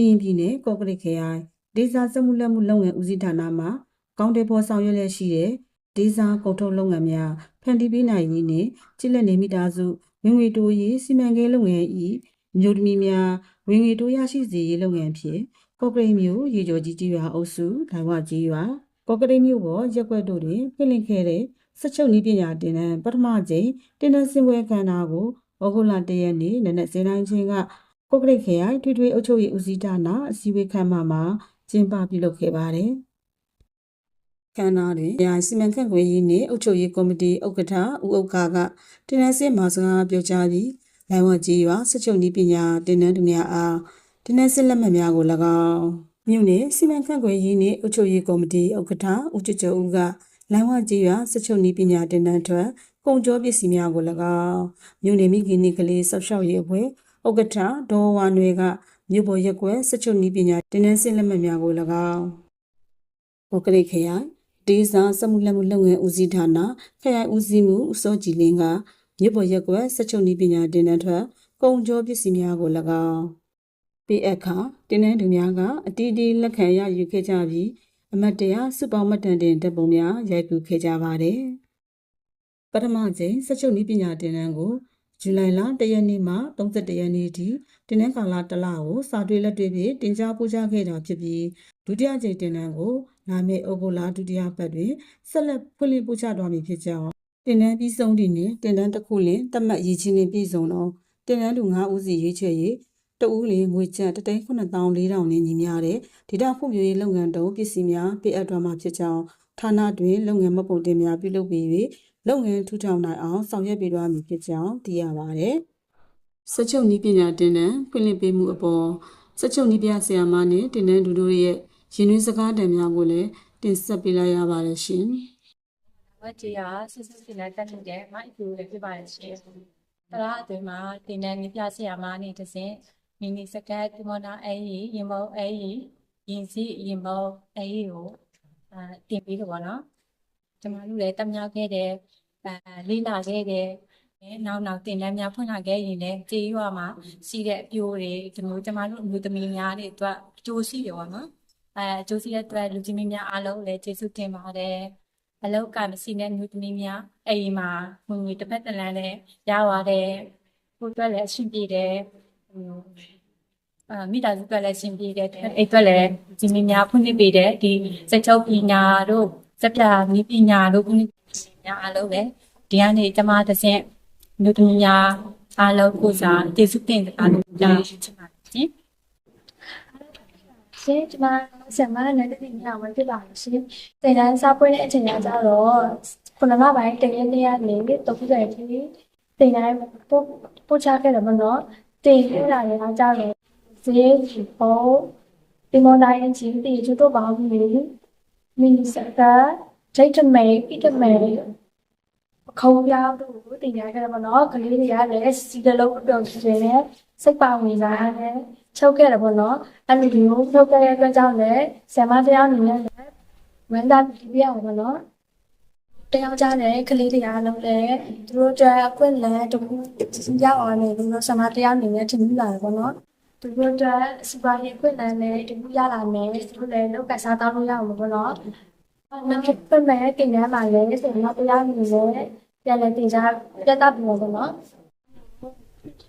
ရင်ပြည်နယ်ကော့ကရိတ်ခရိုင်ဒေသစမှုလက်မှုလုပ်ငန်းဦးစီးဌာနမှကောင်းတဲ့ပေါ်ဆောင်ရွက်လက်ရှိတဲ့ဒေသကုန်ထုတ်လုပ်ငန်းများဖန်တီးပေးနိုင်ရေးနှင့်ကျစ်လက်နေမိသားစုဝင်ငွေတိုးရေးစီမံကိန်းလုပ်ငန်း၏မြို့သမီးများဝင်ငွေတိုးရရှိစေရေးလုပ်ငန်းဖြင့်ကော့ကရိတ်မြို့ရေကျော်ကြီးကြီးရွာအုပ်စုဒိုင်ဝကြီးရွာကော့ကရိတ်မြို့ပေါ်ရက်ွက်တို့တွင်ဖွင့်လှစ်ခဲ့တဲ့စက်ချုပ်နည်းပညာတင်တန်းပထမကြိမ်တင်တန်းစင်ပွဲခမ်းနားကိုဩဂုတ်လ1ရက်နေ့နနက်09:00ချင်းကကော့ကရိတ်ခရိုင်ထွေထွေအုပ်ချုပ်ရေးဦးစီးဌာနအစည်းအဝေးခန်းမမှာကျင်းပပြုလုပ်ခဲ့ပါတယ်။ခမ်းနားတွင်ခရိုင်စီမံခန့်ခွဲရေးနှင့်အုပ်ချုပ်ရေးကော်မတီဥက္ကဋ္ဌဦးဥက္ကာကတင်တန်းစင်မှာစကားပြောကြားပြီးလိုင်ဝကြီးရွာစက်ချုပ်နည်းပညာတင်တန်းသူများအားတင်တန်းစင်လက်မှတ်များကို၎င်းမြို့နယ်စီမံခန့်ခွဲရေးနှင့်အုပ်ချုပ်ရေးကော်မတီဥက္ကဋ္ဌဦးကျော်ကျော်ဦးကလိုင်ဝကြီးရွာစက်ချုပ်နည်းပညာတင်တန်းထွက်ကုန်ကျော်ပစ္စည်းများကို၎င်းမြို့နယ်မိခင်နှင့်ကလေးဆောက်ရှောက်ရေးအဖွဲ့ဥက္ကဋ္ဌဒေါ်ဝါနွယ်ကမြို့ပေါ်ရက်ကွက်စက်ချုပ်နည်းပညာတင်တန်းစင်လက်မှတ်များကို၎င်းကော့ကရိတ်ခရိုင်ဒေသစမှုလက်မှုလုပ်ငန်းဦးစီးဌာနခရိုင်ဦးစီးမှုဦးစောကြည်လင်းကမြို့ပေါ်ရက်ကွက်စက်ချုပ်နည်းပညာတင်တန်းထွက်ကုန်ကျော်ပစ္စည်းများကို၎င်းပေးအပ်ခါတင်တန်းသူများကအတီးတီးလက်ခံရယူခဲ့ကြပြီးအမတ်တရားစုပေါင်းမှတ်တမ်းတင်တပ်ပုံများရိုက်ကူးခဲ့ကြပါတယ်ပထမကြိမ်စက်ချုပ်နည်းပညာတင်တန်းကိုဇူလိုင်လ1ရက်နေ့မှ31ရက်နေ့ထိတင်တန်းကာလတစ်လကိုစာတွေ့လက်တွေ့ဖြင့်တင်ကြားပို့ချခဲ့တာဖြစ်ပြီးဒုတိယကြိမ်တင်တန်းကိုလာမယ့်ဩဂုတ်လဒုတိယပတ်တွင်ဆက်လက်ဖွင့်လှစ်ပို့ချသွားမည်ဖြစ်ကြောင်းတင်တန်းပြီးဆုံးသည့်နေ့တင်တန်းတစ်ခုလျှင်သတ်မှတ်ရည်ချင်းနှင့်ပြည့်စုံသောတင်တန်းသူ9ဦးစီရွေးချယ်၍တဦးလျှင်ငွေကျပ်1,940,000နှင့်ညီမျှတဲ့ဒေတာဖွံ့ဖြိုးရေးလုပ်ငန်းတုံးပစ္စည်းများပေးအပ်သွားမှာဖြစ်ကြောင်းဌာနတွင်လုပ်ငန်းမှတ်ပုံတင်များပြုလုပ်ပြီး၍လုပ်ငန်းထူထောင်နိုင်အောင်ဆောင်ရွက်ပေးသွားမည်ဖြစ်ကြောင်းသိရပါတယ်။စက်ချုပ်နည်းပညာတင်တန်းဖွင့်လှစ်ပေးမှုအပေါ်စက်ချုပ်နည်းပြဆရာမနဲ့တင်တန်းသူတို့ရဲ့ရင်းနှီးစကားတံများကိုလည်းတင်ဆက်ပေးလိုက်ရပါတယ်ရှင်။ဝတ်ကြီးကစစ်စစ်စီနဲ့တက်နေတဲ့မိုက်ကူလေးဖြစ်ပါတယ်ရှင်။တရားအတွင်းမှာတင်တန်းနည်းပြဆရာမနဲ့တစဉ်မီနီစကတ်ဒီမောနာအေးရင်မုံအေးရင်စီရင်မုံအေးကိုတင်ပြီးတော့ဗောနော်။ကျွန်တော်တို့လည်းတက်မြောက်ခဲ့တဲ့လေးလာခဲ့တဲ့နောက်တင်တန်းများဖွင့်လာခဲ့ရင်လည်းကြေးရွာမှာစီးတဲ့အပြိုးတွေဒီမျိုးကျွန်တော်တို့အမျိုးသမီးများတွေအတွက်အကျိုးရှိတယ်ဗောနော်။အကျိုးရှိတဲ့အတွက်လူကြီးမင်းများအားလုံးလည်းကျေးဇူးတင်ပါတယ်။အလောက်ကမရှိတဲ့မျိုးသမီးများအိမ်မှာဝင်ငွေတစ်ဖက်တစ်လမ်းနဲ့ရပါတယ်။ကိုယ်အတွက်လည်းအဆင်ပြေတယ်။မိသားစုအတွက်လည်းအဆင်ပြေတယ်။အိမ်အတွက်လည်းဒီမင်းများဖွင့်ပေးတဲ့ဒီစက်ချုပ်ပညာတို့စက်ပြနည်းပညာတို့ဖွင့်များအားလုံးလည်းဒီကနေကျမတစ်ဆင့်မျိုးသမီးများအားလုံးကိုစားကျေးဇူးတင်ပါတယ်ကြားချင်ပါတယ်ရှင်။ရှင်ကျွန်မဆရာမနဲ့တတိယဝင်ပြပါလို့ရှင်တင်တန်းစားပွဲတဲ့အချိန်ကကြတော့ခုနကပိုင်းတရက်နေ့ကနေ30ရက်ထိတင်တန်းပို့ချခဲ့တယ်မနော်တင်ပြလာရတာကြတော့ဈေးပေါ်ဒီမော်တိုင်းကြီးတီကျွတ်တော့ပါဘူးလေမီစကာဒိတ်တမေဣတမေခေါင်းပြားတို့တင်ရခဲ့တယ်မနော်ကလေးတွေကလည်းစီတလုံးပြောင်းနေတယ်စိတ်ပါဝင်စားတယ်ချုပ်ခဲ့တယ်ပေါ့နော်အဲ့လိုမျိုးချုပ်ခဲ့တဲ့အတွက်ကြောင့်လည်းဆရာမတရားအနေနဲ့လည်းဝန်တာပြရအောင်ပေါ့နော်တရားကြတဲ့ကလေးတွေအားလုံးလည်းသူတို့ကြအခွင့်အလမ်းတခုရအောင်လည်းလို့ဆရာမတရားအနေနဲ့ထင်မိလာတယ်ပေါ့နော်သူတို့ကြစပါးရေးအခွင့်အလမ်းလည်းတခုရလာမယ်သူတို့လည်းလောက်ကစားတောင်းလို့ရအောင်ပေါ့နော်နောက်တစ်ပတ်မဲ့တင်ရမှာလည်းဆရာမတရားအနေနဲ့ပြန်လည်းတင်ကြပြတ်တာပေါ့နော်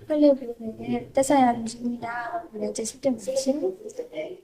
ဘယ်လိုဖြစ်လဲတက်ဆိုင်ရာလူကြီးများလည်းကျေးဇူးတင်ပါတယ်ရှင်